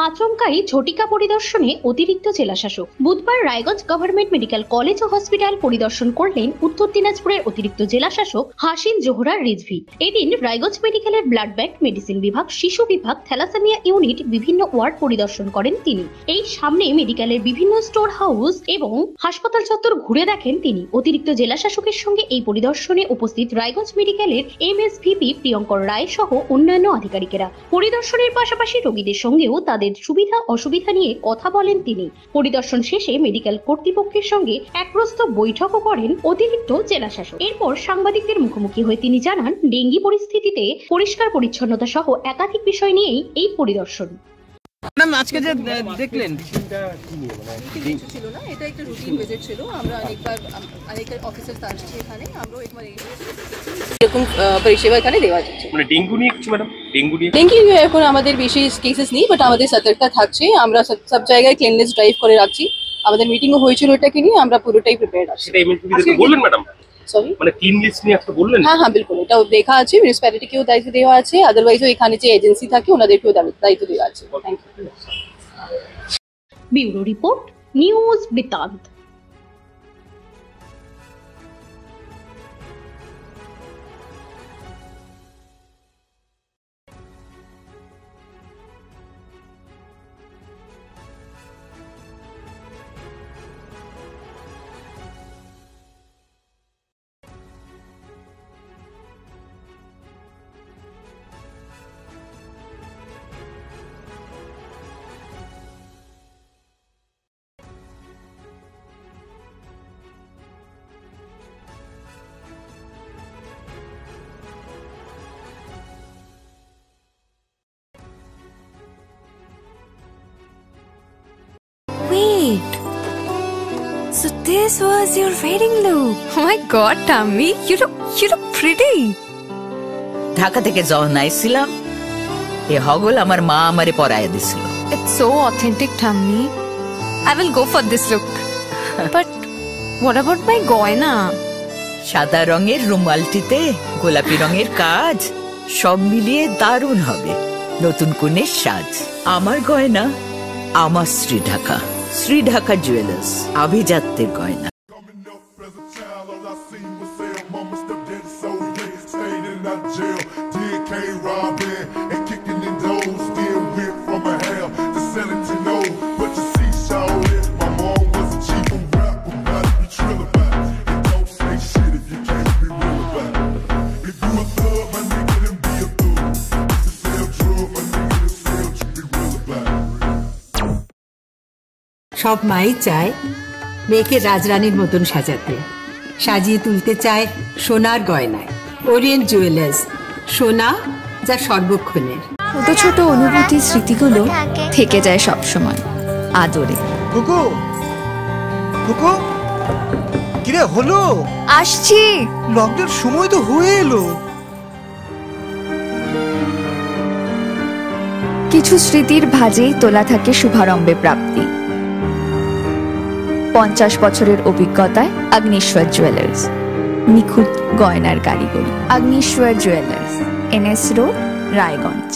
আচমকাই ঝটিকা পরিদর্শনে অতিরিক্ত জেলাশাসক। বুধবার রায়গঞ্জ গভর্নমেন্ট মেডিকেল কলেজ ও হসপিটাল পরিদর্শন করলেন উত্তর দিনাজপুরের অতিরিক্ত জেলাশাসক হাসিন জোহরা রিজভি। এদিন রায়গঞ্জ মেডিকেলের ব্লাড ব্যাংক, মেডিসিন বিভাগ, শিশু বিভাগ, থ্যালাসেমিয়া ইউনিট, বিভিন্ন ওয়ার্ড পরিদর্শন করেন তিনি। এই সামনে মেডিকেলের বিভিন্ন স্টোর হাউস এবং হাসপাতাল চত্বর ঘুরে দেখেন তিনি। অতিরিক্ত জেলাশাসকের সঙ্গে এই পরিদর্শনে উপস্থিত রায়গঞ্জ মেডিকেলের এমএসভিপি প্রিয়ঙ্কর রায় সহ অন্যান্য আধিকারিকেরা। পরিদর্শনের পাশাপাশি রোগীদের সঙ্গেও তাদের সুবিধা অসুবিধা নিয়ে কথা বলেন তিনি। পরিদর্শন শেষে মেডিকেল কর্তৃপক্ষের সঙ্গে এক প্রস্তাব বৈঠকও করেন অতিরিক্ত জেলাশাসক। এরপর সাংবাদিকদের মুখোমুখি হয়ে তিনি জানান, ডেঙ্গি পরিস্থিতিতে পরিষ্কার পরিচ্ছন্নতা সহ একাধিক বিষয় নিয়েই এই পরিদর্শন। ম্যাডাম, আজকে যে দেখলেন কিছু ছিল না, এটা একটা রুটিন ভিজিট ছিল। আমরা অনেক অফিসার্স আসছি এখানে, আমরা একবার এরকম পরিষেবা এখানে দেওয়া যাচ্ছে। মানে ডেঙ্গু নিয়ে কিছু ম্যাডাম, ডেঙ্গু এখন আমাদের বেশি কেসেস নেই, বাট আমাদের সতর্কতা থাকছে। আমরা সব জায়গায় ক্লিননেস ড্রাইভ করে রাখছি। আমাদের মিটিংও হয়েছিল এটাকে নিয়ে, আমরা পুরোটাই প্রিপেয়ার্ড আছি। সেটা এমএলপিদেরকে বললেন ম্যাডাম? সরি, মানে ক্লিন লিস্ট নিয়ে একটা বললেন? হ্যাঁ, বিলকুল, এটাও দেখা আছে। মিউনিসিপ্যালিটিকেও দায়িত্ব দেওয়া আছে, আদারওয়াইজও এখানে যে এজেন্সি থাকে ওনাদেরকেও দায়িত্ব দেওয়া আছে। Thank you. Bureau report, news বৃত্তান্ত। Wait, so this was your wedding look? Oh my god, Tammy, you look pretty. Dhaka থেকে যখন আইছিলাম এ হগল আমার মা আমারে পরায় দিছিল। It's so authentic, Tammy. I will go for this look. But what about my goina? সাদা রঙের রুমালটিতে গোলাপি রঙের কাজ, সব মিলিয়ে দারুণ হবে নতুন কনের সাজ। আমার গয়না আমার শ্রী ঢাকা জুয়েলার্স, আভিজাত্যের গয়না। সব মাই চায় মেয়েকে রাজরানীর মতন সাজাতে, সাজিয়ে তুলতে চায় সোনার গয়নায়। ওরিয়েন্ট জুয়েলার্স, সোনা যা সর্বক্ষণের। ছোট ছোট অনুভূতি, স্মৃতিগুলো থেকে যায় সব সময় আদরে। কিরে হলো? আসছি, লকডাউন সময় তো হয়ে এলো। কিছু স্মৃতির ভাজেই তোলা থাকে শুভারম্ভে প্রাপ্তি। 50 বছরের অভিজ্ঞতায় আগ্নেশ্বর জুয়েলার্স, নিখুঁত গয়নার কারিগরি। Agneshwar jewellers, NS road, Raiganj.